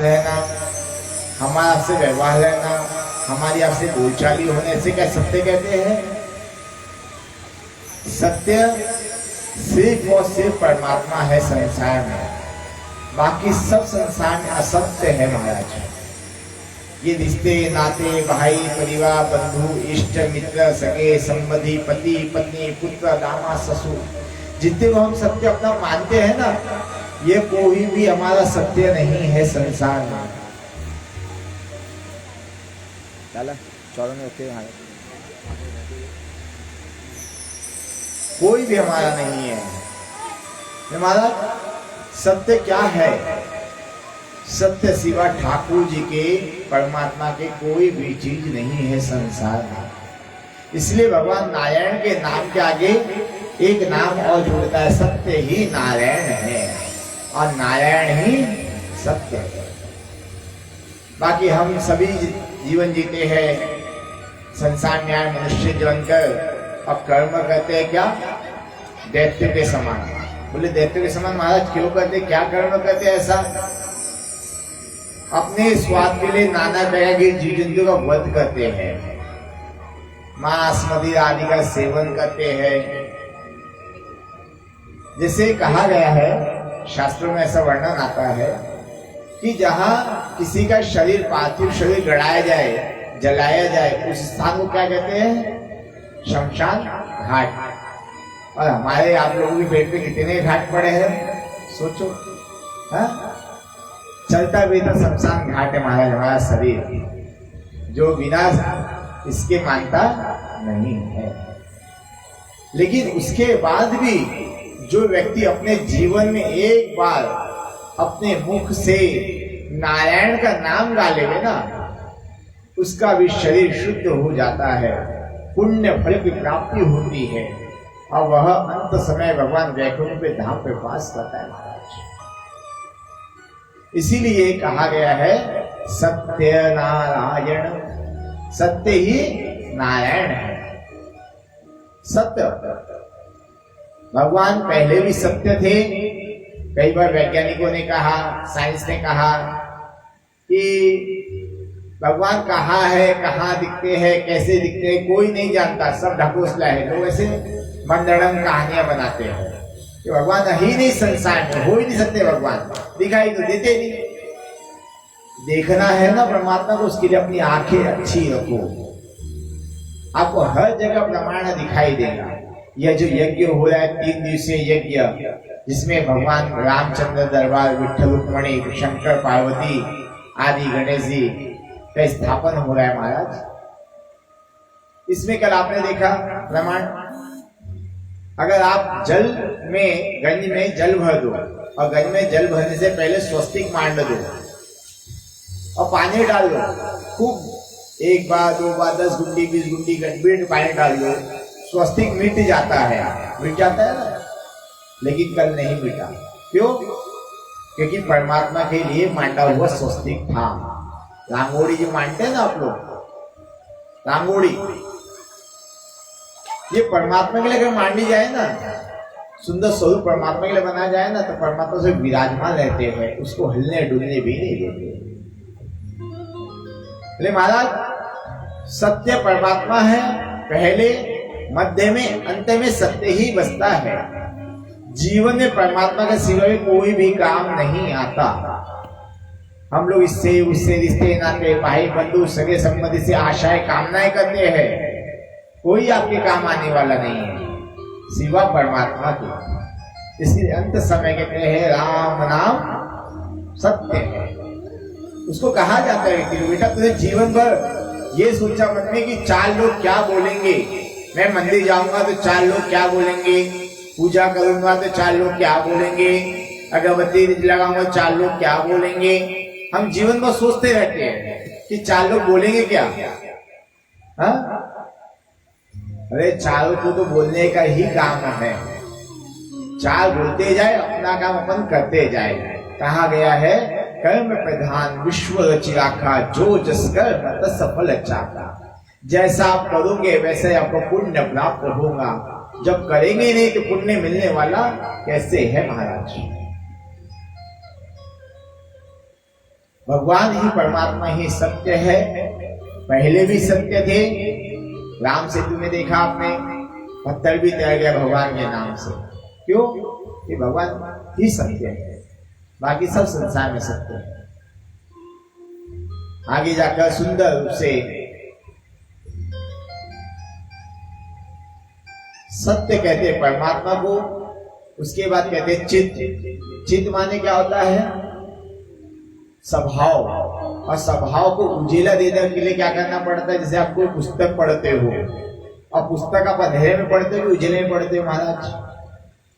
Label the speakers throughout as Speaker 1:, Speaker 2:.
Speaker 1: रहना, हमारा आपसे व्यवहार रहना, हमारी आपसे बोलचाली होने से क्या सत्य कहते हैं? सत्य सिर्फ और सिर्फ परमात्मा है संसार में, बाकी सब संसार में असत्य है महाराज। ये रिश्ते नाते, भाई परिवार, बंधु, इष्ट मित्र, सगे संबंधी, पति पत्नी, पुत्र, दामाद, ससुर, जितने को हम सत्य अपना मानते हैं ना, ये कोई भी हमारा सत्य नहीं है संसार में। कोई भी हमारा नहीं है। हमारा सत्य क्या है? सत्य सिवा ठाकुर जी के, परमात्मा के कोई भी चीज नहीं है संसार में। इसलिए भगवान नारायण के नाम के आगे एक नाम और जुड़ता है, सत्य ही नारायण है और नारायण ही सत्य है। बाकी हम सभी जीवन जीते हैं संसार में आए मनुष्य जीवन कर, अब कर्म करते हैं क्या? दैत्य के समान। बोले दैत्य के समान महाराज क्यों करते, क्या कर्म करते ऐसा? अपने स्वाद के लिए नाना तरह के जीव जंतु का वध करते हैं, मांस मदिरा आदि का सेवन करते हैं। जैसे कहा गया है, शास्त्रों में ऐसा वर्णन आता है कि जहां किसी का शरीर, पार्थिव शरीर गड़ाया जाए, जलाया जाए, उस स्थान को क्या कहते हैं? शमशान घाट। और हमारे आप लोगों के पेट में कितने घाट पड़े हैं सोचो। हा? चलता भी तो शमशान घाट है महाराज हमारा शरीर, जो बिना इसके मानता नहीं है। लेकिन उसके बाद भी जो व्यक्ति अपने जीवन में एक बार अपने मुख से नारायण का नाम गा लेवे ना, उसका भी शरीर शुद्ध हो जाता है, पुण्य फल की प्राप्ति होती है और वह अंत समय भगवान वैकुंठ पे धाम पे वास करता है महाराज। इसीलिए कहा गया है सत्य नारायण, सत्य ही नारायण है। सत्य, भगवान पहले भी सत्य थे। कई बार वैज्ञानिकों ने कहा, साइंस ने कहा कि भगवान कहाँ है, कहाँ दिखते हैं, कैसे दिखते हैं, कोई नहीं जानता, सब ढकोसला है। लोग ऐसे मंदड़म कहानियां बनाते हैं कि भगवान ही नहीं संसार में, हो ही नहीं सकते भगवान, दिखाई तो देते नहीं। देखना है ना परमात्मा को, उसके लिए अपनी आंखें अच्छी रखो, आपको हर जगह प्रमाण दिखाई देगा। यह जो यज्ञ हो रहा है 3 दिवसीय यज्ञ, जिसमें भगवान रामचंद्र दरबार, विठ्ठल रुक्मणी, शंकर पार्वती आदि गणेश जी का स्थापन हो रहा है महाराज। इसमें कल आपने देखा प्रमाण, अगर आप जल में, गंज में जल भर दो और गंज में जल भरने से पहले स्वस्तिक मांड दो और पानी डाल दो खूब, 1 बार 2 बार 10 गुंडी 20 गुंडी गंभीर पानी डाल दो, स्वस्तिक मिट जाता है, मिट जाता है ना। लेकिन कल नहीं मिटा, क्यों? क्योंकि परमात्मा के लिए मांडा हुआ स्वस्तिक था। रांगोड़ी जो मानते हैं ना आप लोग, रांगोड़ी ये परमात्मा के लिए अगर मांडी जाए ना, सुंदर स्वरूप परमात्मा के लिए बनाया जाए ना, तो परमात्मा से विराजमान रहते हैं, उसको हिलने डुलने भी नहीं देते। महाराज सत्य परमात्मा है, पहले मध्य में अंत में सत्य ही बसता है। जीवन में परमात्मा के सिवाय कोई भी काम नहीं आता। हम लोग इससे उससे रिश्ते नाते, भाई बंधु, सगे संबंधी से आशाएं कामनाएं करते हैं, कोई आपके काम आने वाला नहीं है सिवा परमात्मा के। इसलिए अंत समय कहते हैं राम नाम सत्य है। उसको कहा जाता है कि बेटा तुझे जीवन भर ये सोचा मन में कि 4 लोग क्या बोलेंगे, मैं मंदिर जाऊंगा तो 4 लोग क्या बोलेंगे, पूजा करूंगा तो 4 लोग क्या बोलेंगे, अगरबत्ती लगाऊंगा 4 लोग क्या बोलेंगे। हम जीवन भर सोचते रहते हैं कि 4 लोग बोलेंगे क्या। हाँ, अरे 4 को तो बोलने का ही काम है, 4 बोलते जाए, अपना काम अपन करते जाए। कहा गया है कर्म प्रधान विश्व रचिराखा, जो जस कर्म तस सफल चाखा। जैसा आप करोगे वैसे आपको पुण्य प्राप्त होगा, जब करेंगे नहीं तो पुण्य मिलने वाला कैसे है महाराज। भगवान ही परमात्मा ही सत्य है, पहले भी सत्य थे। राम सेतु में देखा आपने, पत्थर भी तैर गया भगवान के नाम से। क्यों? कि भगवान ही सत्य है, बाकी सब संसार में सत्य है। आगे जाकर सुंदर रूप से सत्य कहते हैं परमात्मा को। उसके बाद कहते हैं चित्त। चित्त माने क्या होता है? स्वभाव। और स्वभाव को उजेला देने के लिए क्या करना पड़ता है? जैसे आपको पुस्तक पढ़ते हो और पुस्तक आप अंधेरे में पढ़ते हो, उजेले में पढ़ते हो महाराज?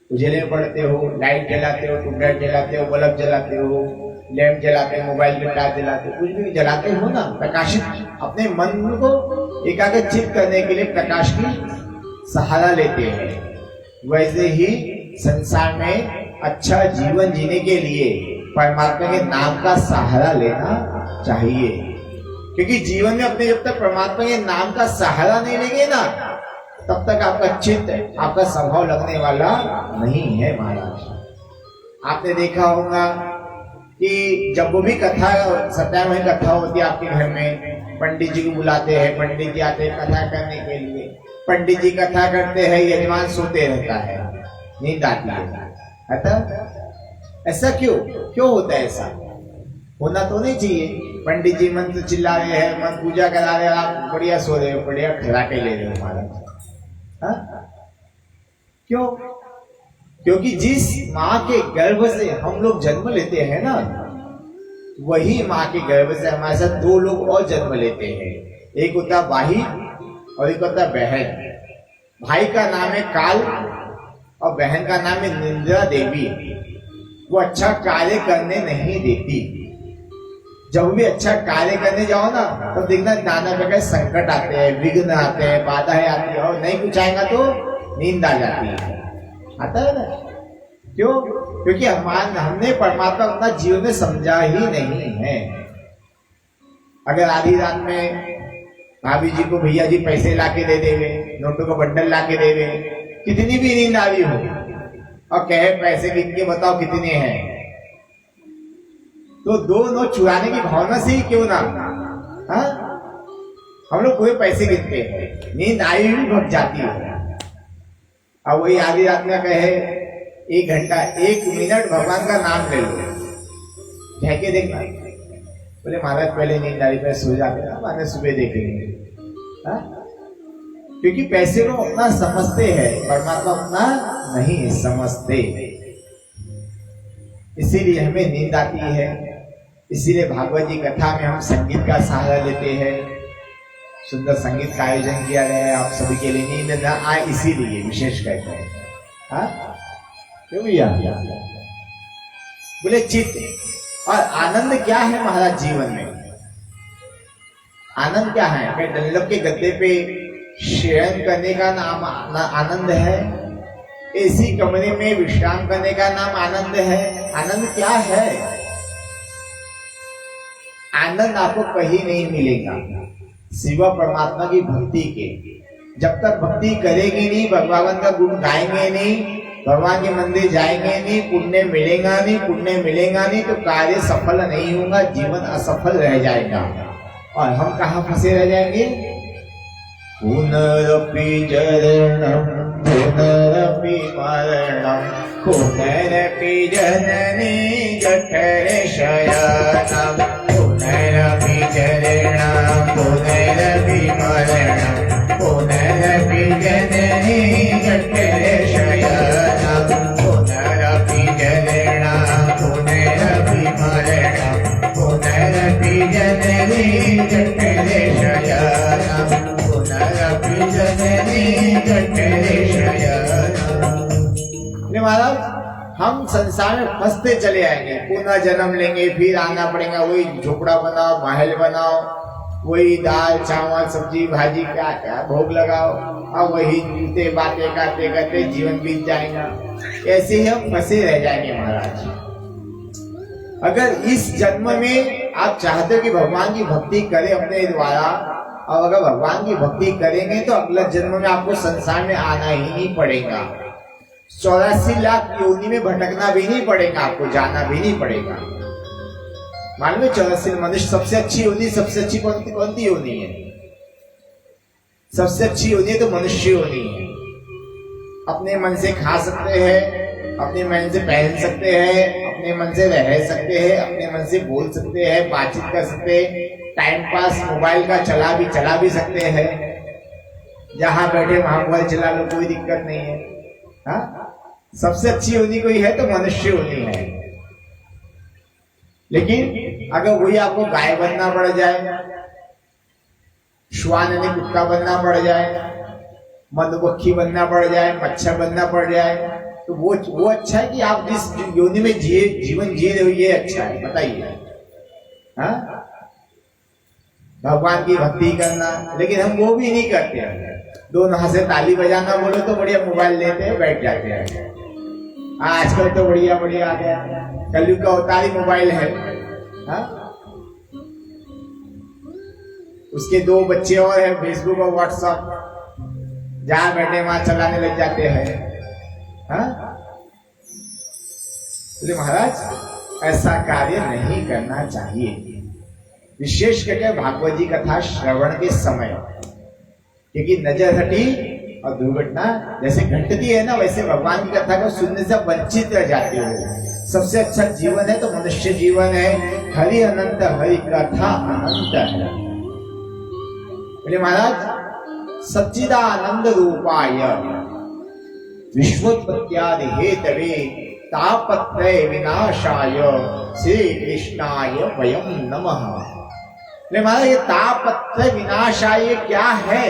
Speaker 1: उजेले में पढ़ते हो, लाइट जलाते हो, ट्यूबलाइट जलाते हो, बल्ब जलाते हो, लैंप जलाते हो, मोबाइल में टॉर्च जलाते हो, कुछ भी जलाते हो ना, प्रकाशित अपने मन को एकाग्रचित करने के लिए प्रकाश की सहारा लेते हैं। वैसे ही संसार में अच्छा जीवन जीने के लिए परमात्मा के नाम का सहारा लेना चाहिए, क्योंकि जीवन में अपने जब तक परमात्मा के नाम का सहारा नहीं लेंगे ना, तब तक आपका चित्त, आपका स्वभाव लगने वाला नहीं है महाराज। आपने देखा होगा कि जब वो भी कथा, सत्याग्रह कथा होती है आपके घर में, पंडित जी को बुलाते हैं, पंडित जी आते हैं कथा करने के लिए। पंडित जी कथा करते हैं, यजमान सोते रहता है, नींद आती है। ऐसा क्यों? क्यों होता है ऐसा? होना तो नहीं चाहिए। पंडित जी मंत्र चिल्ला रहे हैं, मंत्र पूजा करा रहे हैं, आप बढ़िया सो रहे हो, बढ़िया खराटे ले रहे हो महाराज। क्यों? क्योंकि जिस माँ के गर्भ से हम लोग जन्म लेते हैं ना, वही माँ के गर्भ से हमारे साथ दो लोग और जन्म लेते हैं। एक होता भाई और एक होता बहन। भाई का नाम है काल और बहन का नाम है निंद्रा देवी। वो अच्छा कार्य करने नहीं देती। जब भी अच्छा कार्य करने जाओ ना, तो देखना नाना प्रकार संकट आते हैं, विघ्न आते हैं, बाधाएं आती है, और नहीं कुछ आएगा तो नींद आ जाती है। आता है ना? क्यों? क्योंकि हमने परमात्मा अपना जीवन में समझा ही नहीं है। अगर आधी रात में भाभी जी को भैया जी पैसे लाके दे देवे, नोटों का बंडल लाके देवे, कितनी भी नींद आ रही हो, और कहे पैसे गिन के बताओ कितने हैं, तो दो नोट चुराने की भावना से ही क्यों ना, हाँ? हम लोग कोई पैसे गिनते हैं, नींद आई हुई भग जाती है। अब वही आधी रात में कहे 1 घंटा 1 मिनट भगवान का नाम ले लो, कह के देखना, बोले महाराज पहले नींद आ रही, पहले सो जाते हैं, मैंने सुबह देखेंगे। क्योंकि पैसे को अपना समझते हैं, परमात्मा अपना नहीं समझते, इसीलिए हमें नींद आती है। इसीलिए भागवत जी कथा में हम संगीत का सहारा लेते हैं। सुंदर संगीत का आयोजन किया गया है आप सभी के लिए, नींद न आए इसीलिए विशेष कहते हैं। क्यों भैया? बोले चित्त और आनंद क्या है महाराज जीवन में? आनंद क्या है? क्या डल्लब के गद्दे पे शयन करने का नाम आनंद है? एसी कमरे में विश्राम करने का नाम आनंद है? आनंद क्या है? आनंद आपको कहीं नहीं मिलेगा सिवा परमात्मा की भक्ति के। जब तक भक्ति करेंगे नहीं, भगवान का गुण गाएंगे नहीं, भगवान के मंदिर जाएंगे नहीं, पुण्य मिलेगा नहीं, पुण्य मिलेगा नहीं, तो कार्य सफल नहीं होगा, जीवन असफल रह जाएगा। और हम कहाँ फंसे रह जाएंगे? पुनरपि जरणम पुनरपि मरणम पुनरपि जननी जठरे शयनम पुनरपि जरणम पुनरपि मरणम पुनरपि जननी जठरे शयनम पुनरपि जरणम पुनरपि मरणम पुनरपि जननी जठरे शयनम पुनरपि जननी जठरे शयनम। महाराज हम संसार में फंसते चले आएंगे, पुनः जन्म लेंगे, फिर आना पड़ेगा, वही झोपड़ा बनाओ, महल बनाओ, वही दाल चावल सब्जी भाजी क्या क्या भोग लगाओ, और वही जूते बातें करते करते जीवन बीत जाएगा। ऐसे ही हम फंसे रह जाएंगे महाराज। अगर इस जन्म में आप चाहते हो कि भगवान की भक्ति करें अपने द्वारा, और अगर भगवान की भक्ति करेंगे तो अगला जन्म में आपको संसार में आना ही नहीं पड़ेगा। 84 लाख योनि में भटकना भी नहीं पड़ेगा, आपको जाना भी नहीं पड़ेगा। मालूम है 84 मनुष्य सबसे अच्छी योनि, सबसे अच्छी कौन सी योनि है? सबसे अच्छी योनि तो मनुष्य योनि है। अपने मन से खा सकते हैं, अपने मन से पहन सकते हैं, अपने मन से रह सकते हैं, अपने मन से बोल सकते हैं, बातचीत कर सकते हैं, टाइम पास मोबाइल का चला भी सकते हैं। जहां बैठे वहां मोबाइल चला लो, कोई दिक्कत नहीं है। हाँ, सबसे अच्छी योनि कोई है तो मनुष्य योनि है। लेकिन अगर वही आपको गाय बनना पड़ जाए, श्वान यानी कुत्ता बनना पड़ जाए, मधुमक्खी बनना पड़ जाए, मच्छर बनना पड़ जाए, तो वो अच्छा है कि आप जिस योनि में जीवन जी रहे हो ये अच्छा है? बताइए। हाँ, भगवान की भक्ति करना, लेकिन हम वो भी नहीं करते हैं। दोनों हाथ से ताली बजाना बोलो तो बढ़िया मोबाइल लेते हैं, बैठ जाते हैं। आजकल तो बढ़िया आ गया, कलयुग का अवतार ही मोबाइल है। हाँ? उसके 2 बच्चे और हैं, फेसबुक और व्हाट्सएप, जहां बैठे वहां चलाने लग जाते हैं। हाँ? तो महाराज ऐसा कार्य नहीं करना चाहिए, विशेष करके भागवत जी कथा श्रवण के समय, क्योंकि नजर हटी और दुर्घटना जैसे घटती है ना, वैसे भगवान की कथा को सुनने से वंचित रह जाते हो। सबसे अच्छा जीवन है तो मनुष्य जीवन है। हरि अनंत, हरि कथा अनंत है। बोले महाराज सच्चिदानंद रूपाय विश्वोत्पत्त्यादि हेतवे तापत्रय विनाशाय श्री कृष्णाय वयं नमः। महाराज ये तापत्रय विनाशाय क्या है?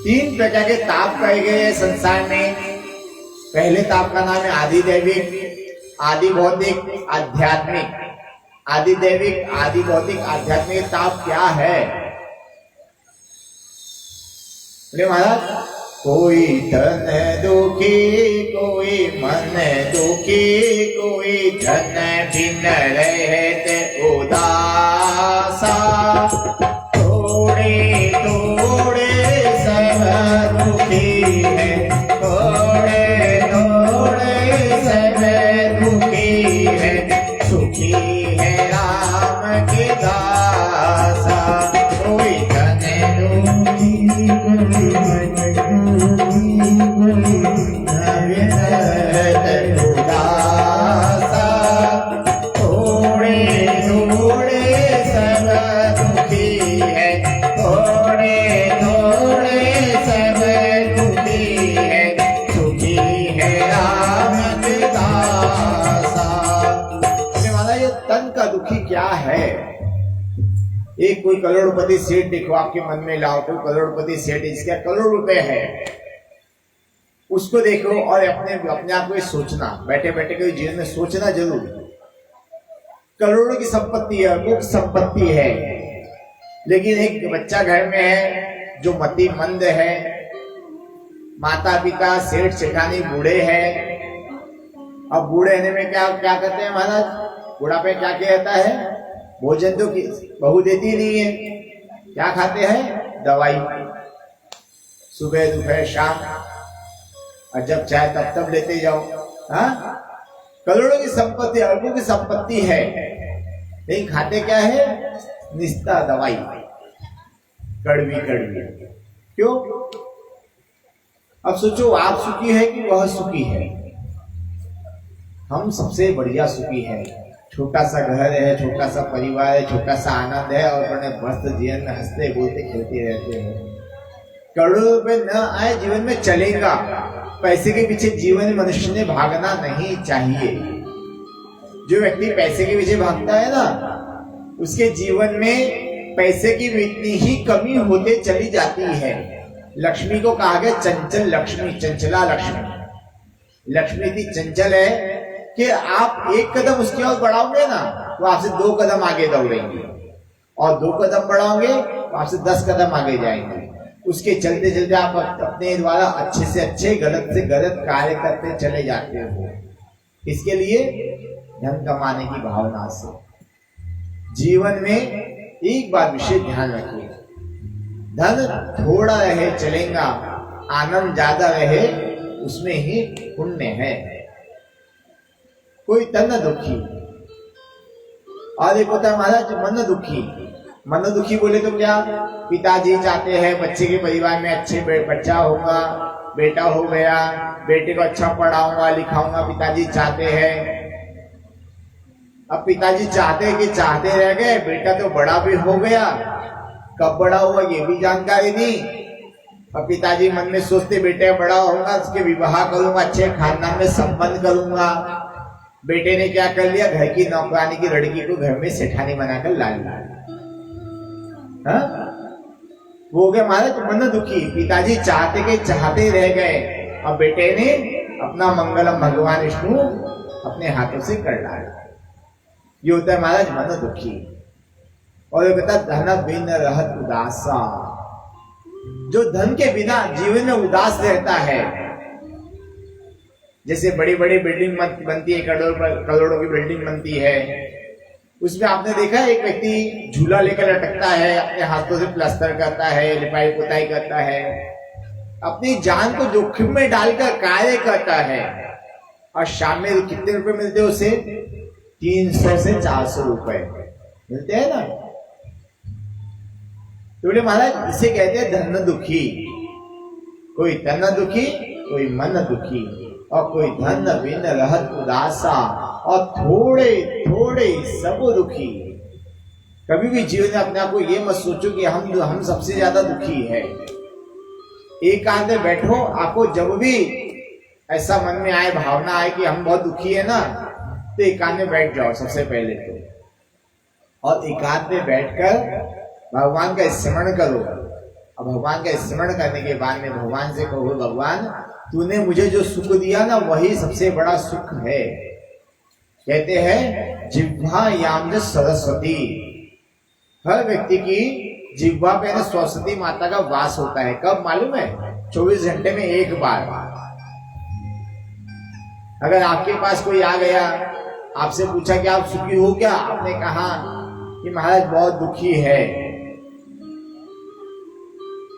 Speaker 1: 3 प्रकार के ताप कहे गए संसार में। पहले ताप का नाम है आदि दैविक, आदि भौतिक, आध्यात्मिक। आदि दैविक, आदि भौतिक, आध्यात्मिक ताप क्या है? बोले महाराज कोई धन दुखी, कोई मन दुखी, कोई धन बिन रहते उदासा, थोड़े थोड़े सब दुखी है, थोड़े थोड़े सब दुखी है, सुखी है राम के दासा। कोई धन दुखी, कोई उदासा, थोड़े थोड़े सब दुखी है, थोड़े थोड़े सब दुखी है, सुखी है राम के दासा। वाला ये तन का दुखी क्या है? एक कोई करोड़पति सेठ देखो, आपके मन में लाओ, कोई करोड़पति सेठ, इसका करोड़ रुपए है, उसको देखो और अपने आप को सोचना, बैठे बैठे कोई जीवन में सोचना जरूर। करोड़ों की संपत्ति है, मुक्त संपत्ति है, लेकिन एक बच्चा घर में है जो मति मंद है, माता पिता सेठ सेठानी बूढ़े हैं। अब बूढ़े होने में क्या क्या करते हैं महाराज? बुढ़ापे क्या कहता है? भोजन तो बहू देती नहीं है, क्या खाते हैं? दवाई, सुबह दोपहर शाम, और जब चाहे तब लेते जाओ। हाँ, करोड़ों की संपत्ति, अरबों की संपत्ति है, लेकिन खाते क्या है? निस्ता दवाई, कड़वी कड़वी। क्यों? अब सोचो, आप सुखी है कि वह सुखी है? हम सबसे बढ़िया सुखी है। छोटा सा घर है, छोटा सा परिवार है, छोटा सा आनंद है, और अपने मस्त जीवन में हंसते बोलते खेलते रहते हैं। करोड़ों रुपए न आए, जीवन में चलेगा। पैसे के पीछे जीवन में मनुष्य ने भागना नहीं चाहिए। जो व्यक्ति पैसे के पीछे भागता है ना, उसके जीवन में पैसे की इतनी ही कमी होते चली जाती है। लक्ष्मी को कहा गया चंचल लक्ष्मी, चंचला लक्ष्मी। लक्ष्मी इतनी चंचल है कि आप 1 कदम उसकी ओर बढ़ाओगे ना, तो आपसे 2 कदम आगे दौड़ेंगे, और 2 कदम बढ़ाओगे तो आपसे 10 कदम आगे जाएंगे। उसके चलते चलते आप अपने द्वारा अच्छे से अच्छे, गलत से गलत कार्य करते चले जाते हो। इसके लिए धन कमाने की भावना से जीवन में एक बात विशेष ध्यान रखिए, धन थोड़ा रहे चलेगा, आनंद ज्यादा रहे उसमें ही पुण्य है। कोई तन दुखी, और एक होता है महाराज मन दुखी। मन दुखी बोले तो क्या, पिताजी चाहते हैं बच्चे के परिवार में अच्छे बच्चा होगा, बेटा हो गया, बेटे को अच्छा पढ़ाऊंगा लिखाऊंगा, पिताजी चाहते हैं। अब पिताजी चाहते कि चाहते रह गए, बेटा तो बड़ा भी हो गया, कब बड़ा हुआ ये भी जानकारी नहीं। अब पिताजी मन में सोचते बेटे बड़ा होगा, उसके विवाह करूंगा, अच्छे खानदान में संबंध करूंगा। बेटे ने क्या कर लिया, घर की नौकरानी की लड़की को घर में सेठानी बनाकर ला लिया। वो हो गया महाराज मन दुखी। पिताजी चाहते के चाहते रह गए, अब बेटे ने अपना मंगलम भगवान विष्णु अपने हाथों से कर डाला। ये होता है महाराज मन दुखी। और ये कहता धन बिन रहत उदासा, जो धन के बिना जीवन में उदास रहता है। जैसे बड़ी बड़ी बिल्डिंग बनती है, करोड़ों की बिल्डिंग बनती है, उसमें आपने देखा है एक व्यक्ति झूला लेकर लटकता है, अपने हाथों से प्लास्टर करता है, लिपाई पुताई करता है, अपनी जान को जोखिम में डालकर कार्य करता है। और शाम में कितने रुपए मिलते हैं उसे? 300 से 400 रुपए मिलते हैं ना। तो बोले महाराज इसे कहते हैं धन दुखी। कोई तन दुखी, कोई मन दुखी, और कोई धन बिन रहत उदासा, और थोड़े थोड़े सब दुखी। कभी भी जीवन में अपने आप को ये मत सोचो कि हम सबसे ज्यादा दुखी है। एकांत में बैठो, आपको जब भी ऐसा मन में आए, भावना आए कि हम बहुत दुखी है ना, तो एकांत में बैठ जाओ सबसे पहले तो, और एकांत में बैठकर भगवान का स्मरण करो। और भगवान का स्मरण करने के बाद में भगवान से कहो, भगवान तूने मुझे जो सुख दिया ना वही सबसे बड़ा सुख है। कहते हैं जिह्वा याम सरस्वती, हर व्यक्ति की जिह्वा पे ना सरस्वती माता का वास होता है। कब मालूम है? 24 घंटे में एक बार। अगर आपके पास कोई आ गया, आपसे पूछा कि आप सुखी हो क्या, आपने कहा कि महाराज बहुत दुखी है,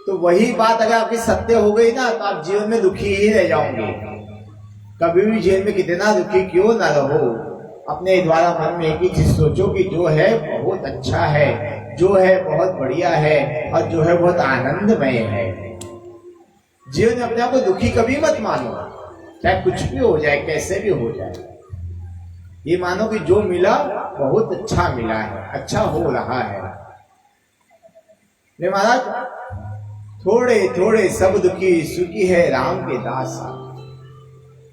Speaker 1: तो वही बात अगर आपकी सत्य हो गई ना, तो आप जीवन में दुखी ही रह जाओगे। कभी भी जीवन में कितना दुखी क्यों ना रहो, अपने द्वारा मन में एक ही चीज सोचो कि जो है बहुत अच्छा है, जो है बहुत बढ़िया है, और जो है बहुत आनंदमय है। जीवन में अपने आप को दुखी कभी मत मानो, चाहे कुछ भी हो जाए, कैसे भी हो जाए। ये मानो कि जो मिला बहुत अच्छा मिला है, अच्छा हो रहा है। महाराज थोड़े थोड़े सब दुखी, सुखी है राम के दास।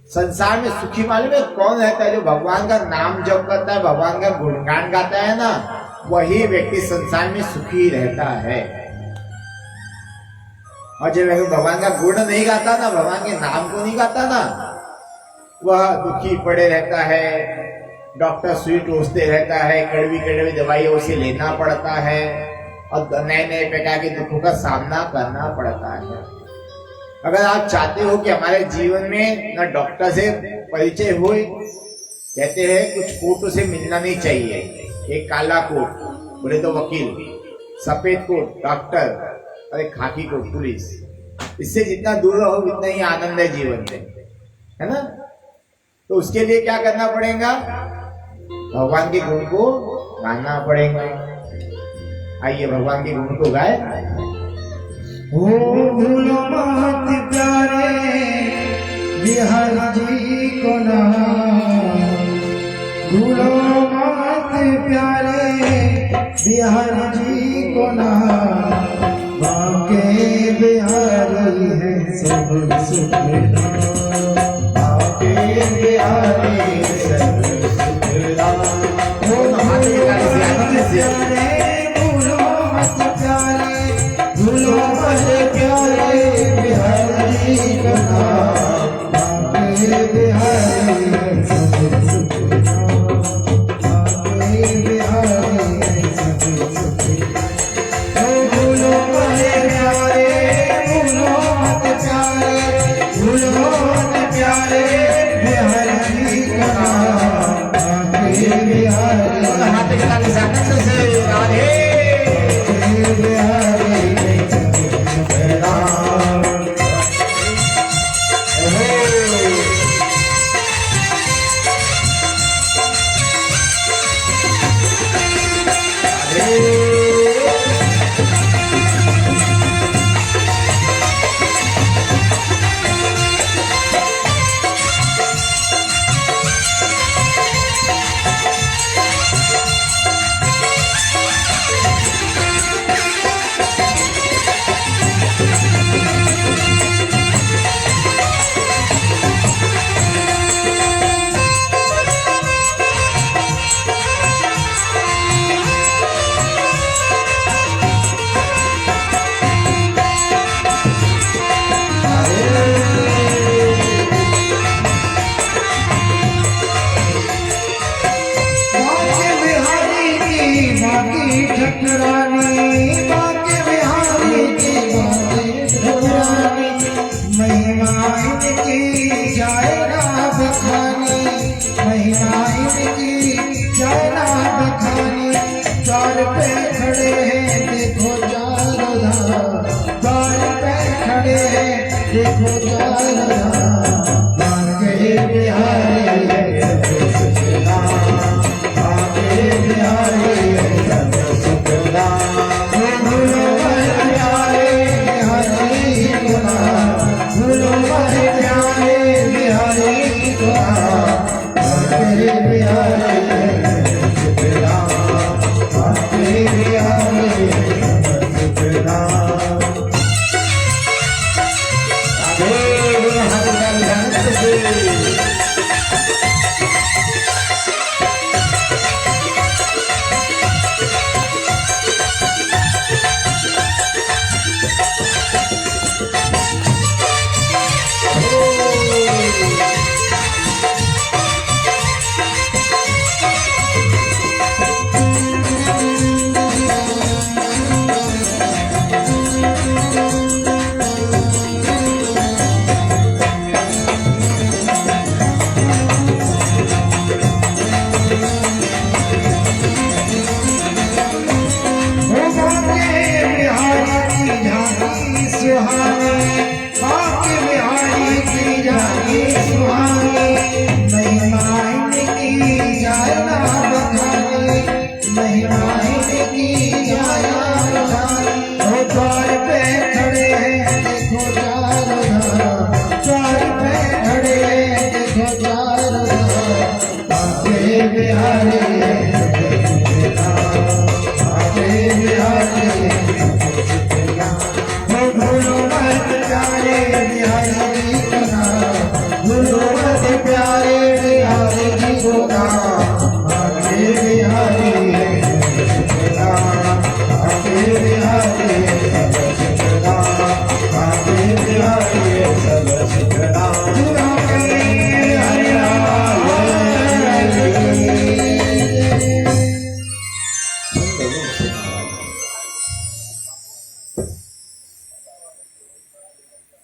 Speaker 1: संसार में सुखी मालूम है कौन रहता है? जो भगवान का नाम जप करता है, भगवान का गुणगान गाता है ना, वही व्यक्ति संसार में सुखी रहता है। और जो व्यक्ति भगवान का गुण नहीं गाता ना, भगवान के नाम को नहीं गाता ना, वह दुखी पड़े रहता है। डॉक्टर सुई टोसते रहता है, कड़वी कड़वी दवाइयां उसे लेना पड़ता है, और नए नए प्रकार के दुखों का सामना करना पड़ता है। अगर आप चाहते हो कि हमारे जीवन में न डॉक्टर से परिचय हो, कहते हैं कुछ कोटों से मिलना नहीं चाहिए। एक काला कोट बोले तो वकील, सफेद कोट डॉक्टर, और एक खाकी कोट पुलिस। इससे जितना दूर रहो उतना ही आनंद है जीवन में, है ना। तो उसके लिए क्या करना पड़ेगा? भगवान के गुण को गाना पड़ेगा। आइए भगवान के गुण को गाए।
Speaker 2: ओ भूलो मत प्यारे बिहार जी को ना, भूलो मत प्यारे बिहार जी को ना, बाके बिहारी है सब सुखदा, बाके बिहारी सब सुखदा। ओ प्यारे भूलो मत प्यारे, भूलो मत प्यारे बिहारी का नाम, बाके बिहारी है सब सुखदा, बाके बिहारी है सब सुखदा। ओ भूलो मत प्यारे, भूलो मत प्यारे, भूलो मत प्यारे बिहारी का नाम,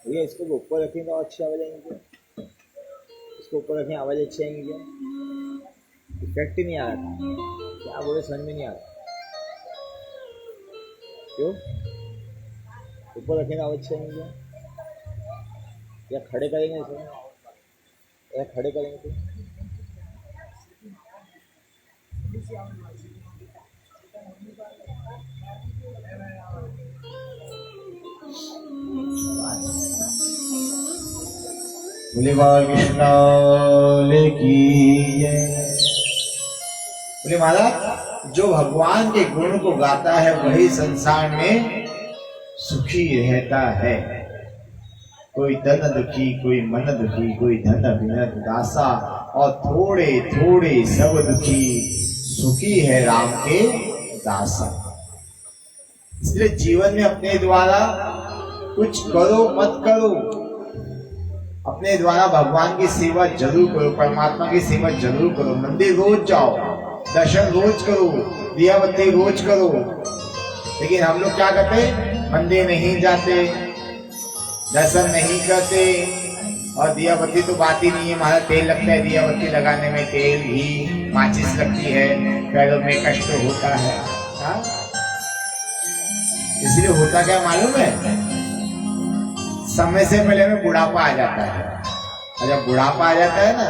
Speaker 1: भैया इसको ऊपर रखेंगे तो अच्छी आवाज आएंगी क्या? इसको ऊपर रखें आवाज अच्छी आएंगी क्या? इफेक्ट ही नहीं आ रहा था, क्या बोले समझ में नहीं आ रहा। क्यों ऊपर रखेंगे आवाज अच्छी आएंगी क्या? या खड़े करेंगे इसे, या खड़े करेंगे तो बोले कृष्ण की बोले महाराज, जो भगवान के गुण को गाता है वही संसार में सुखी रहता है। कोई तन दुखी, कोई मन दुखी, कोई धन विनत दासा, और थोड़े थोड़े सब दुखी, सुखी है राम के दासा। इसलिए जीवन में अपने द्वारा कुछ करो मत करो, अपने द्वारा भगवान की सेवा जरूर करो, परमात्मा की सेवा जरूर करो। मंदिर रोज जाओ, दर्शन रोज करो, दिया बत्ती रोज करो। लेकिन हम लोग क्या करते, मंदिर नहीं जाते, दर्शन नहीं करते, और दिया बत्ती तो बात ही नहीं है। हमारा तेल लगता है दिया बत्ती लगाने में, तेल घी माचिस लगती है, पैरों में कष्ट होता है। हाँ? इसलिए होता क्या मालूम है, समय से पहले में बुढ़ापा आ जाता है। और जब बुढ़ापा आ जाता है ना,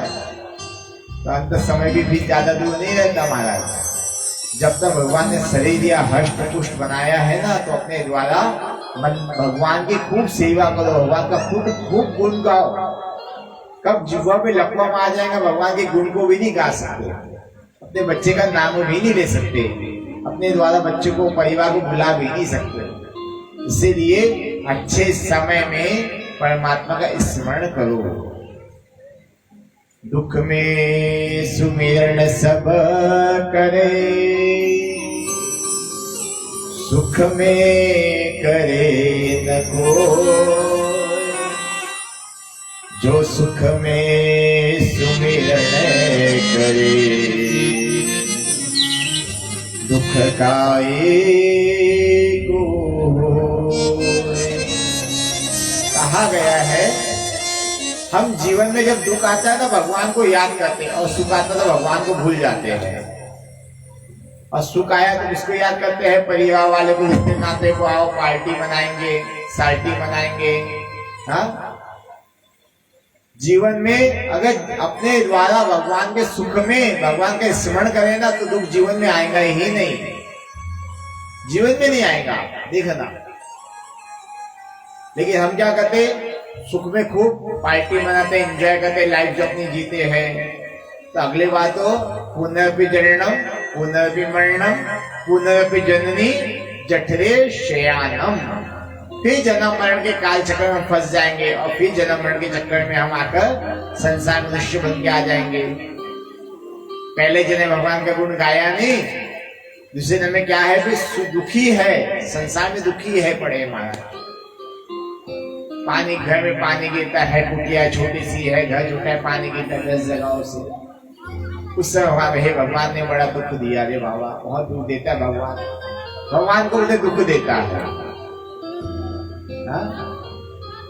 Speaker 1: तो अंत समय भी ज्यादा दूर नहीं रहता महाराज। जब तक भगवान ने शरीर या हष्ट पुष्ट बनाया है ना, तो अपने द्वारा भगवान की खूब सेवा करो, भगवान का खूब गुण गाओ। कब जुआ पे लकवा में आ जाएगा, भगवान के गुण को भी नहीं गा सकते, अपने बच्चे का नाम भी नहीं ले सकते, अपने द्वारा बच्चे को परिवार को बुला भी नहीं सकते। इसीलिए अच्छे समय में परमात्मा का स्मरण करो। दुख में सुमिरन सब करे, सुख में करे न कोई। जो सुख में सुमिरन करे, दुख काए को कहा गया है। हम जीवन में जब दुख आता है ना, भगवान को याद करते हैं, और सुख आता है तो भगवान को भूल जाते हैं। और सुख आया तो किसको याद करते हैं? परिवार वाले को, रिश्ते नाते को, आओ पार्टी मनाएंगे, सार्टी मनाएंगे। हाँ, जीवन में अगर अपने द्वारा भगवान के सुख में भगवान का स्मरण करें ना, तो दुख जीवन में आएगा ही नहीं, जीवन में नहीं आएगा, देखना। लेकिन हम क्या करते, सुख में खूब पार्टी मनाते, एंजॉय करते, लाइफ जो अपनी जीते हैं। तो अगले बात तो पुनरपि जननम पुनरपि मरणम पुनरपि जननी जठरे शयानम। फिर जन्म मरण के काल चक्र में फंस जाएंगे, और फिर जन्म मरण के चक्कर में हम आकर संसार मनुष्य बन के आ जाएंगे। पहले जन्म भगवान का गुण गाया नहीं, दूसरे जन्म में क्या है, फिर दुखी है, संसार में दुखी है पड़े हमारा। पानी, घर में पानी गिरता है, कुटिया छोटी सी है, घर छोटा है, पानी गिरता है 10 जगहों से। उस समय हे भगवान ने बड़ा दुख दिया रे बाबा, बहुत दुख देता है भगवान। भगवान को बोले दुख देता है।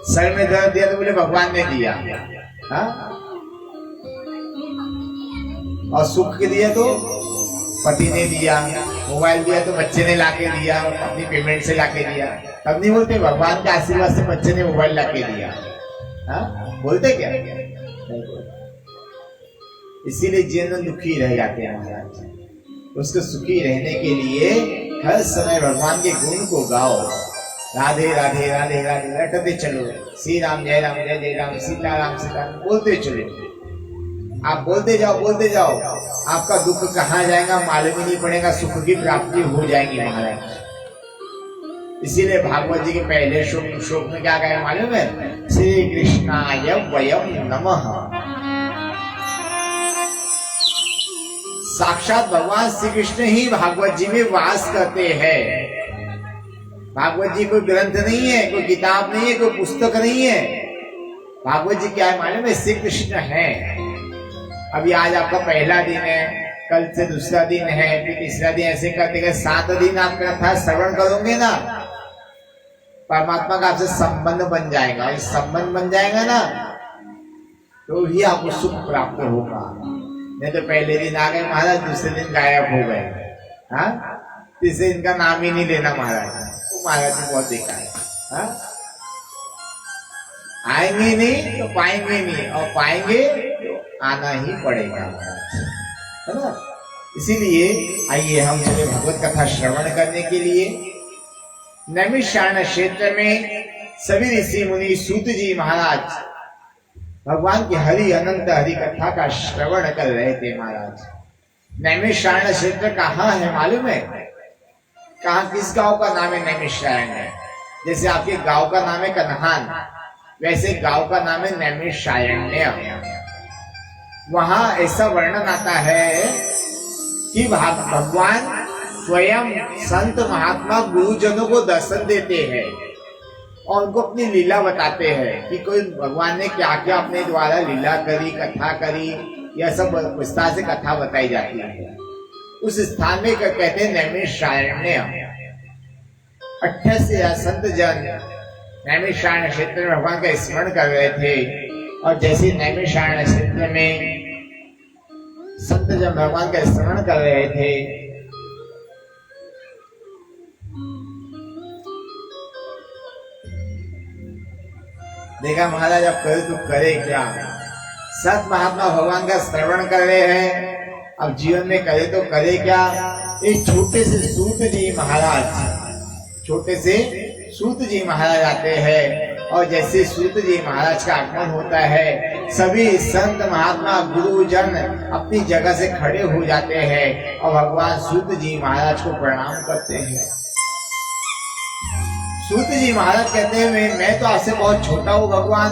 Speaker 1: सर में दर्द दिया तो बोले भगवान ने दिया। हा? और सुख के दिया तो पति ने दिया, मोबाइल दिया तो बच्चे ने लाके दिया, अपनी पेमेंट से लाके दिया। तब नहीं बोलते भगवान के आशीर्वाद से बच्चे ने मोबाइल लाके दिया। हा? बोलते क्या? इसीलिए जीवन दुखी रह जाते हैं महाराज। उसको सुखी रहने के लिए हर समय भगवान के गुण को गाओ। राधे राधे राधे राधे रटते चलो, श्री राम जय जय राम, सीताराम सीताराम बोलते चलो। आप बोलते जाओ, आपका दुख कहाँ जाएगा मालूम ही नहीं पड़ेगा, सुख की प्राप्ति हो जाएगी महाराज। इसीलिए भागवत जी के पहले श्लोक में क्या कहा मालूम है? श्री कृष्णाय वयम नमः। साक्षात भगवान श्री कृष्ण ही भागवत जी में वास करते हैं। भागवत जी कोई ग्रंथ नहीं है, कोई किताब नहीं है, कोई पुस्तक नहीं है। भागवत जी क्या है मालूम है? श्री कृष्ण है। अभी आज आपका पहला दिन है, कल से दूसरा दिन है, फिर तीसरा दिन, ऐसे करते करते 7 दिन आप कथा श्रवण करोगे ना, परमात्मा का आपसे संबंध बन जाएगा। और संबंध बन जाएगा ना, तो ही आपको सुख प्राप्त होगा। नहीं तो पहले दिन आ गए महाराज, दूसरे दिन गायब हो गए। हाँ, तीसरे दिन का नाम ही नहीं लेना महाराज, तो महाराज जी बहुत देखा है। हाँ? आएंगे नहीं तो पाएंगे नहीं, और पाएंगे तो आना ही पड़ेगा महाराज, है ना। इसीलिए आइए हम चले भगवत कथा श्रवण करने के लिए। नैमिषारण्य क्षेत्र में सभी ऋषि मुनि सूत जी महाराज भगवान की हरि अनंत हरि कथा का श्रवण कर रहे थे महाराज। नैमिषारण्य क्षेत्र कहाँ है मालूम है? कहाँ, किस गांव का नाम है नैमिषारण्य? जैसे आपके गांव का नाम है कन्हान, वैसे गांव का नाम है नैमिषारण्य। वहां ऐसा वर्णन आता है कि भगवान स्वयं संत महात्मा गुरुजनों को दर्शन देते हैं और उनको अपनी लीला बताते हैं कि कोई भगवान ने क्या क्या अपने द्वारा लीला करी, कथा करी, यह सब विस्तार से कथा बताई जाती है। उस स्थान में कहते हैं नैमिषारण्य। 88 संत जन नैमिषारण्य क्षेत्र में भगवान का स्मरण कर रहे थे। और जैसे नैमिषारण्य क्षेत्र में संत जन भगवान का स्मरण कर रहे थे, देखा महाराज अब करे तो करे क्या। सत महात्मा भगवान का श्रवण कर रहे हैं, अब जीवन में करे तो करे क्या। एक छोटे से सूत जी महाराज आते हैं और जैसे सूत जी महाराज का आगमन होता है सभी संत महात्मा गुरुजन अपनी जगह से खड़े हो जाते हैं और भगवान सूत जी महाराज को प्रणाम करते हैं। सूत जी महाराज कहते हैं मैं तो आपसे बहुत छोटा हूँ भगवान,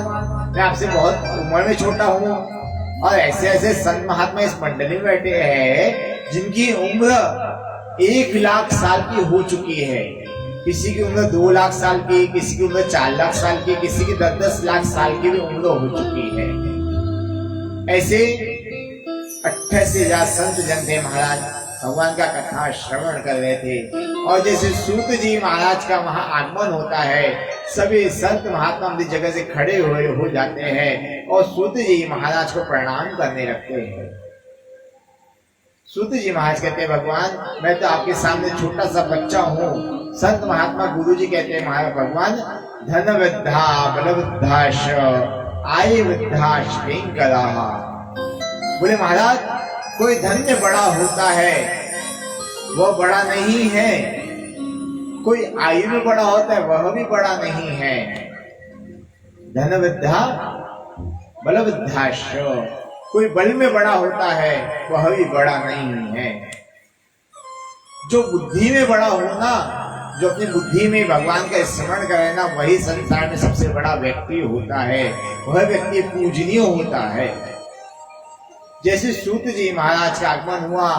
Speaker 1: मैं आपसे बहुत उम्र में छोटा हूँ और ऐसे ऐसे संत महात्मा इस मंडली में बैठे हैं जिनकी उम्र 1,00,000 साल की हो चुकी है। किसी की उम्र 2 लाख साल की, किसी की उम्र 4 लाख साल की, किसी की 10-10 लाख साल की भी उम्र हो चुकी है। ऐसे 28,000 संत जन थे महाराज, भगवान का कथा श्रवण कर रहे थे और जैसे सूत जी महाराज का वहां आगमन होता है सभी संत महात्मा अपनी जगह से खड़े हुए हो जाते हैं और सूत जी महाराज को प्रणाम करने लगते हैं। सूत जी महाराज कहते हैं भगवान मैं तो आपके सामने छोटा सा बच्चा हूँ। संत महात्मा गुरु जी कहते हैं महाराज भगवान धन वृद्धा बल वृद्धाश आय वृद्धाश करा। बोले महाराज कोई धन में बड़ा होता है वह बड़ा नहीं है, कोई आयु में बड़ा होता है वह भी बड़ा नहीं है। धन वृद्धा बल वृद्धाश, कोई बल में बड़ा होता है वह भी बड़ा नहीं है। जो बुद्धि में बड़ा होना, जो अपनी बुद्धि में भगवान का स्मरण करे ना वही संसार में सबसे बड़ा व्यक्ति होता है, वह व्यक्ति पूजनीय होता है। जैसे सूत जी महाराज का आगमन हुआ,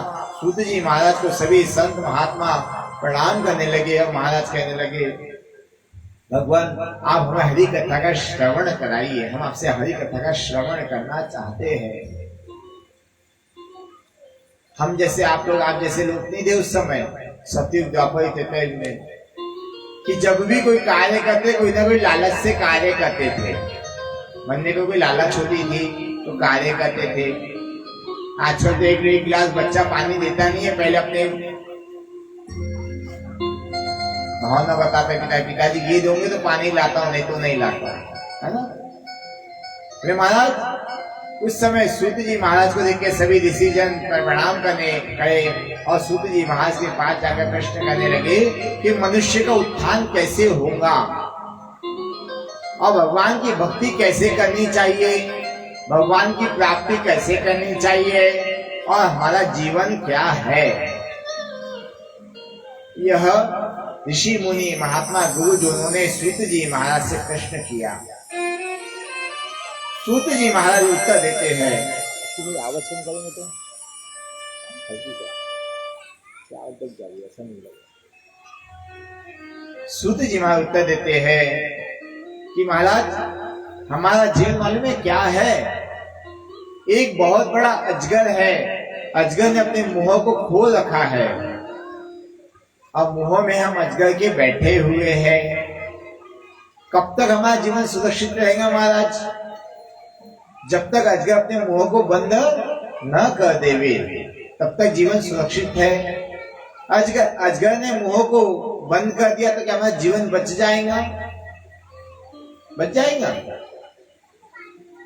Speaker 1: सूत जी महाराज को सभी संत महात्मा प्रणाम करने लगे और महाराज कहने लगे भगवान आप हमें हरि कथा का श्रवण कराइए, हम आपसे हरि कथा का श्रवण करना चाहते हैं। हम जैसे आप जैसे लोग नहीं थे उस समय सतयुग द्वापर त्रेता में कि जब भी कोई कार्य करते कोई ना कोई लालच से कार्य करते थे। बनने को कोई लालच होती थी तो कार्य करते थे। आजकल तो एक गिलास बच्चा पानी देता नहीं है, पहले अपने भावना बताते पिताजी ये दोगे तो पानी लाता हूं नहीं तो नहीं लाता, है ना। अरे महाराज उस समय सूत जी महाराज को देख के सभी ऋषि जन प्रणाम करने गए और सूत जी महाराज के पास जाकर प्रश्न करने लगे कि मनुष्य का उत्थान कैसे होगा और भगवान की भक्ति कैसे करनी चाहिए, भगवान की प्राप्ति कैसे करनी चाहिए और हमारा जीवन क्या है। यह ऋषि मुनि महात्मा गुरु दोनों ने सूत जी महाराज से प्रश्न किया। सूत जी महाराज उत्तर देते हैं,
Speaker 2: आवश्यक करेंगे तो ऐसा नहीं लगेगा।
Speaker 1: सूत जी महाराज उत्तर देते हैं कि महाराज हमारा जीवन मालूम है क्या है। एक बहुत बड़ा अजगर है, अजगर ने अपने मुंह को खोल रखा है। अब मुंह में हम अजगर के बैठे हुए हैं। कब तक हमारा जीवन सुरक्षित रहेगा महाराज? जब तक अजगर अपने मुंह को बंद न कर देवे तब तक जीवन सुरक्षित है। अजगर ने मुंह को बंद कर दिया तो क्या हमारा जीवन बच जाएगा? बच जाएगा।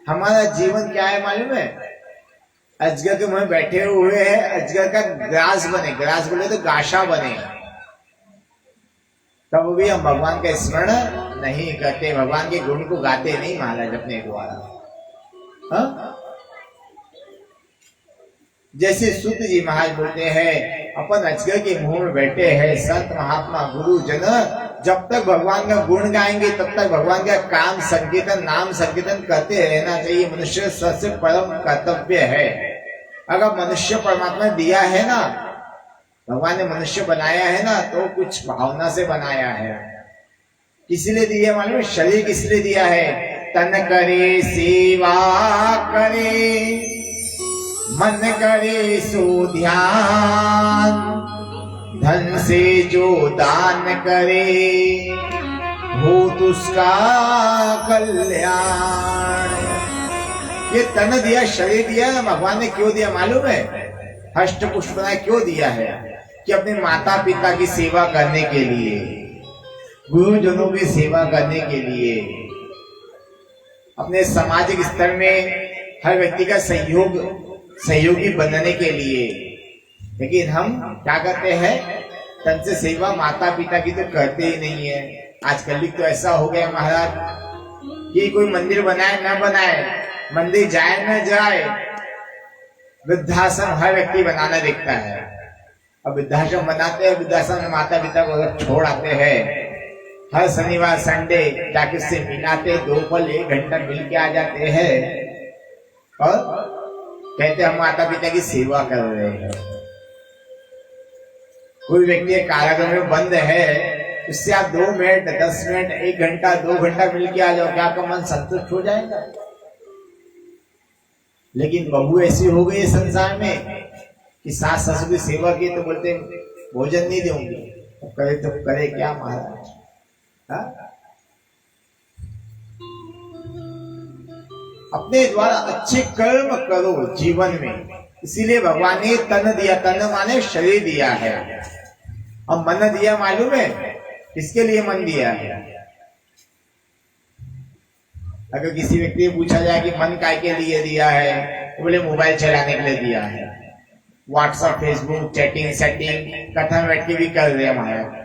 Speaker 1: हमारा जीवन क्या है मालूम है? अजगर के मुंह बैठे हुए हैं, अजगर का ग्रास बने, ग्रास बोले तो गाशा बने, तब भी हम भगवान का स्मरण नहीं करते, भगवान के गुण को गाते नहीं महाराज अपने द्वारा। हाँ? जैसे सूत जी महाराज बोलते हैं अपन अजगर के मुंह में बैठे हैं संत महात्मा गुरु जन, जब तक भगवान का गुण गाएंगे तब तक भगवान का काम संकीर्तन नाम संकीर्तन करते रहना चाहिए। मनुष्य सबसे परम कर्तव्य है। अगर मनुष्य परमात्मा दिया है ना, भगवान ने मनुष्य बनाया है ना तो कुछ भावना से बनाया है। किस लिए दिया मालूम है? शरीर किस लिए दिया है? तन करे सेवा करे, मन करे सो ध्यान, धन से जो दान करे हो उसका कल्याण। ये तन दिया, शरीर दिया ना भगवान ने क्यों दिया मालूम है? हष्ट पुष्ट बनाए क्यों दिया है? कि अपने माता पिता की सेवा करने के लिए, गुरुजनों की सेवा करने के लिए, अपने सामाजिक स्तर में हर व्यक्ति का सहयोगी बनने के लिए, लेकिन हम क्या करते हैं, तन से सेवा माता पिता की तो करते ही नहीं है। आज कलयुग तो ऐसा हो गया महाराज कि कोई मंदिर बनाए न बनाए, मंदिर जाए न जाए, वृद्धाश्रम हर व्यक्ति बनाना देखता है। अब वृद्धाश्रम बनाते हैं, वृद्धाश्रम में माता पिता को अगर छोड़ आते हैं, हर शनिवार संडे जाके उससे मिलाते, 2 पल 1 घंटा मिल के आ जाते हैं और कहते हम माता पिता की सेवा कर रहे हैं। कोई व्यक्ति कारागृह में बंद है, उससे आप 2 मिनट 10 मिनट 1 घंटा 2 घंटा मिल के आ जाओ, क्या आपका मन संतुष्ट हो जाएगा? लेकिन बहू ऐसी हो गई संसार में कि सास ससुर की सेवा की तो बोलते भोजन नहीं दूंगी। तो करे क्या महाराज? अपने द्वारा अच्छे कर्म करो जीवन में, इसीलिए भगवान ने तन दिया। तन माने शरीर दिया है। अब मन दिया मालूम है किसके लिए मन दिया है? अगर किसी व्यक्ति से पूछा जाए कि मन काय के लिए दिया है, तो बोले मोबाइल चलाने के लिए दिया है। व्हाट्सएप फेसबुक चैटिंग सेटिंग कथा बैठ के भी कर रहे हैं महाराज।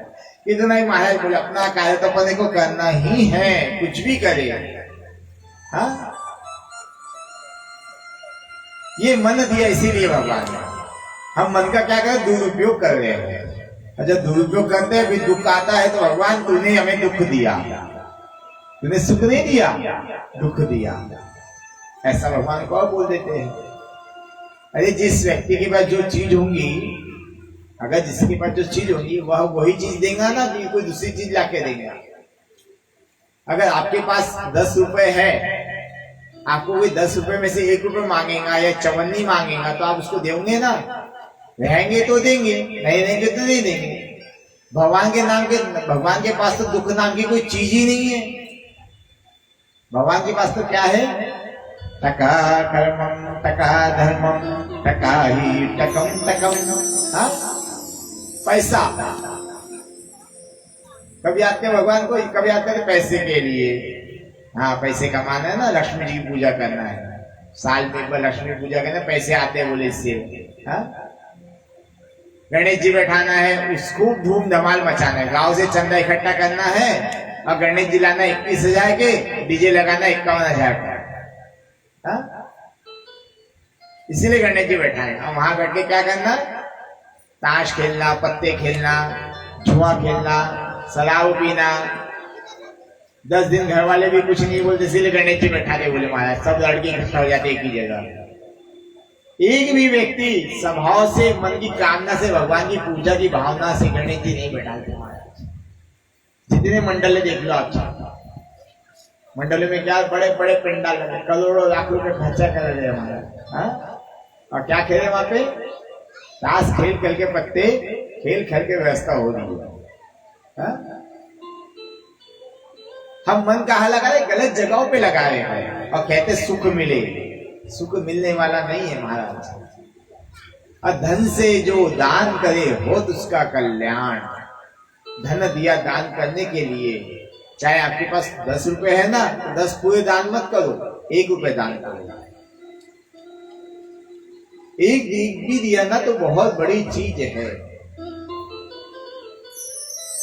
Speaker 1: इतना ही महाराज बोले अपना कार्य तो अपने को करना ही है, कुछ भी करे। हाँ, ये मन दिया इसीलिए भगवान ने। हम मन का क्या करें, दुरुपयोग कर रहे हैं। जब दुरुपयोग करते हैं फिर दुख आता है तो भगवान तूने हमें दुख दिया, तूने सुख नहीं दिया, दुख दिया, ऐसा भगवान को बोल देते हैं। अरे जिस व्यक्ति के पास जो चीज होंगी, अगर जिसके पास जो चीज होगी वह वही चीज देगा ना कि कोई दूसरी चीज लाके देगा। अगर आपके पास 10 रुपए है, आपको कोई 10 रुपए में से 1 रुपए मांगेगा या चवन्नी मांगेगा तो आप उसको देंगे ना? रहेंगे तो देंगे, नहीं रहेंगे तो नहीं देंगे। भगवान के पास तो दुख नाम की कोई चीज ही नहीं है। भगवान के पास तो क्या है? टका कर्मम टका धर्मम टका ही टकम टकम। हाँ, पैसा। कभी आते भगवान को, कभी आते पैसे के लिए। हाँ, पैसे कमाना है ना, लक्ष्मी जी की पूजा करना है, साल में एक बार लक्ष्मी पूजा करना, पैसे आते हैं बोले इससे। हाँ, गणेश जी बैठाना है, उसको धूम धमाल मचाना है, गांव से चंदा इकट्ठा करना है और गणेश जी लाना 21,000 के, डीजे लगाना 51,000 का। इसीलिए गणेश जी बैठाए। और वहां बैठ के क्या करना? ताश खेलना, पत्ते खेलना, जुआ खेलना, शराब पीना। 10 दिन घर वाले भी कुछ नहीं बोलते, इसीलिए गणेश जी बैठा दे बोले महाराज। सब लड़के इकट्ठा हो जाते एक ही जगह। एक भी व्यक्ति स्वभाव से, मन की कामना से, भगवान की पूजा की भावना से गणेश जी नहीं बैठाते महाराज। जितने मंडल देख लो आप, मंडलों में क्या बड़े बड़े पंडाल लगे, करोड़ों लाख रुपए खर्चा कर रहे हैं महाराज। हाँ, और क्या खेले वहां पे? ताश खेल खेल के, पत्ते खेल खेल के व्यवस्था हो रही है। हम मन कहाँ लगा रहे? गलत जगहों पे लगा रहे हैं और कहते सुख मिले। सुख मिलने वाला नहीं है महाराज। और धन से जो दान करे हो तो उसका कल्याण। धन दिया दान करने के लिए, चाहे आपके पास 10 रुपए है ना, तो 10 पूरे दान मत करो, 1 रुपए दान करो। एक भी दिया ना तो बहुत बड़ी चीज है।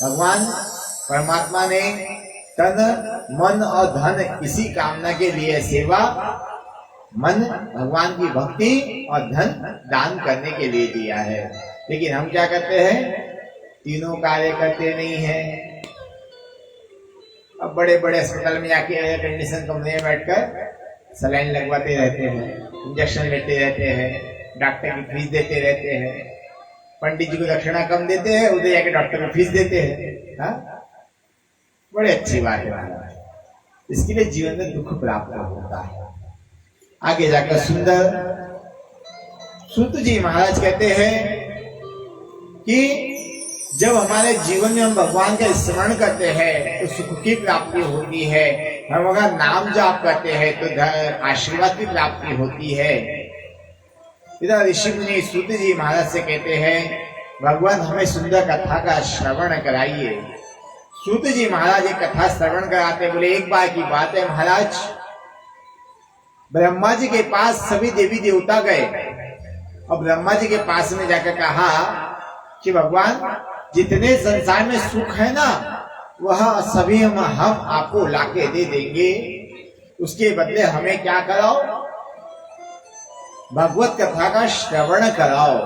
Speaker 1: भगवान परमात्मा ने तन मन और धन इसी कामना के लिए, सेवा, मन भगवान की भक्ति और धन दान करने के लिए दिया है। लेकिन हम क्या करते हैं? तीनों कार्य करते नहीं हैं। अब बड़े बड़े अस्पताल में जाके एयर कंडीशन कमरे में बैठकर सलाइन लगवाते रहते हैं, इंजेक्शन लेते रहते हैं, डॉक्टर की फीस देते रहते हैं, पंडित जी को दक्षिणा कम देते हैं, उधर जाके डॉक्टर को फीस देते हैं। हाँ, बड़ी अच्छी बात है। इसके लिए जीवन में दुख प्राप्त होता है। आगे जाकर सुंदर सूत जी महाराज कहते हैं कि जब हमारे जीवन में हम भगवान का स्मरण करते हैं तो सुख की प्राप्ति होती है। हम अगर नाम जाप करते हैं तो आशीर्वाद की प्राप्ति होती है। इधर ऋषि मुनि सूत जी महाराज से कहते हैं, भगवान हमें सुंदर कथा का श्रवण कराइए। सूत जी महाराज एक कथा श्रवण कराते, बोले एक बार की बात है महाराज, ब्रह्मा जी के पास सभी देवी देवता गए और ब्रह्मा जी के पास में जाकर कहा कि भगवान जितने संसार में सुख है ना वह सभी हम आपको लाके दे देंगे, उसके बदले हमें क्या कराओ, भगवत कथा का श्रवण कराओ,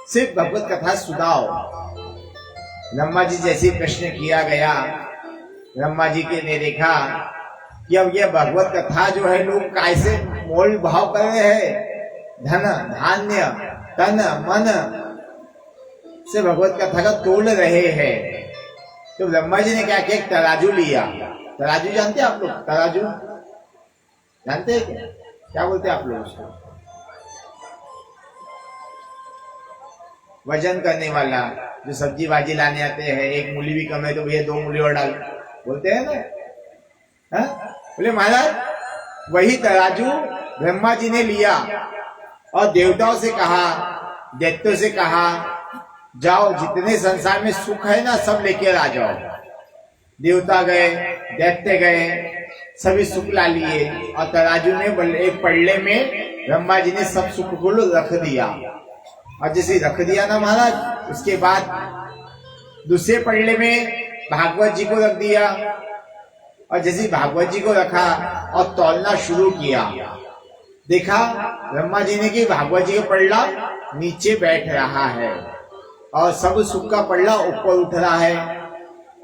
Speaker 1: सिर्फ भगवत कथा सुनाओ। ब्रह्मा जी जैसे प्रश्न किया गया, ब्रह्मा जी के ने देखा कि अब यह भगवत कथा जो है लोग कैसे मोल भाव कर रहे हैं, धन धान्य तन मन से भगवत कथा का तोल रहे हैं। तो ब्रह्मा जी ने क्या किया, तराजू लिया। तराजू जानते हैं आप लोग? तराजू जानते हैं क्या? क्या बोलते हैं आप लोग उसको? वजन करने वाला, जो सब्जी भाजी लाने आते हैं, एक मूली भी कम है तो भैया 2 मूली और डाल, बोलते हैं ना। हाँ? बोले महाराज वही तराजू ब्रह्मा जी ने लिया और देवताओं से कहा, दैत्यों से कहा, जाओ जितने संसार में सुख है ना सब लेकर आ जाओ। देवता गए, दैत्य गए, सभी सुख ला लिए और तराजू में एक पल्ले में ब्रह्मा जी ने सब सुख को रख दिया। और जैसे रख दिया ना महाराज, उसके बाद दूसरे पल्ले में भागवत जी को रख दिया और जैसे भागवत जी को रखा और तौलना शुरू किया, देखा ब्रह्मा जी ने कि भागवत जी का पल्ला नीचे बैठ रहा है और सब सुख का पल्ला ऊपर उठ रहा है।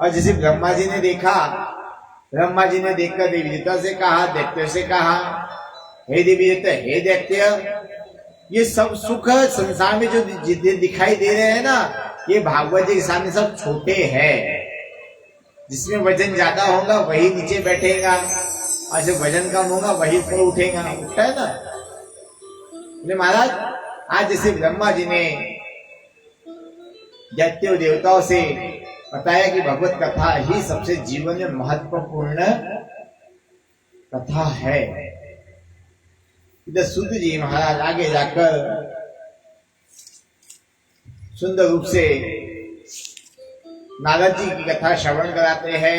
Speaker 1: और जैसे ब्रह्मा जी ने देखा, ब्रह्मा जी ने देखकर देवी देवता से कहा, दैत्य से कहा, हे देवी देवता, हे दैत्य, ये सब सुख संसार में जो दिखाई दे रहे हैं ना, ये भागवत जी के सामने सब छोटे हैं। जिसमें वजन ज्यादा होगा वही नीचे बैठेगा और जो वजन कम होगा वही ऊपर उठेगा, उठता है ना। महाराज आज जैसे ब्रह्मा जी ने दैत्य देवताओं से बताया कि भगवत कथा ही सबसे जीवन में महत्वपूर्ण कथा है, इधर सूत जी महाराज आगे जाकर सुंदर रूप से नारद जी की कथा श्रवण कराते हैं।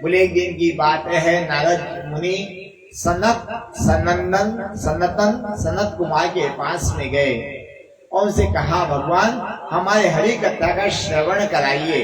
Speaker 1: बोले एक दिन की बात है, नारद मुनि सनत कुमार के पास में गए और उनसे कहा, भगवान हमारे हरि कथा का श्रवण कराइए।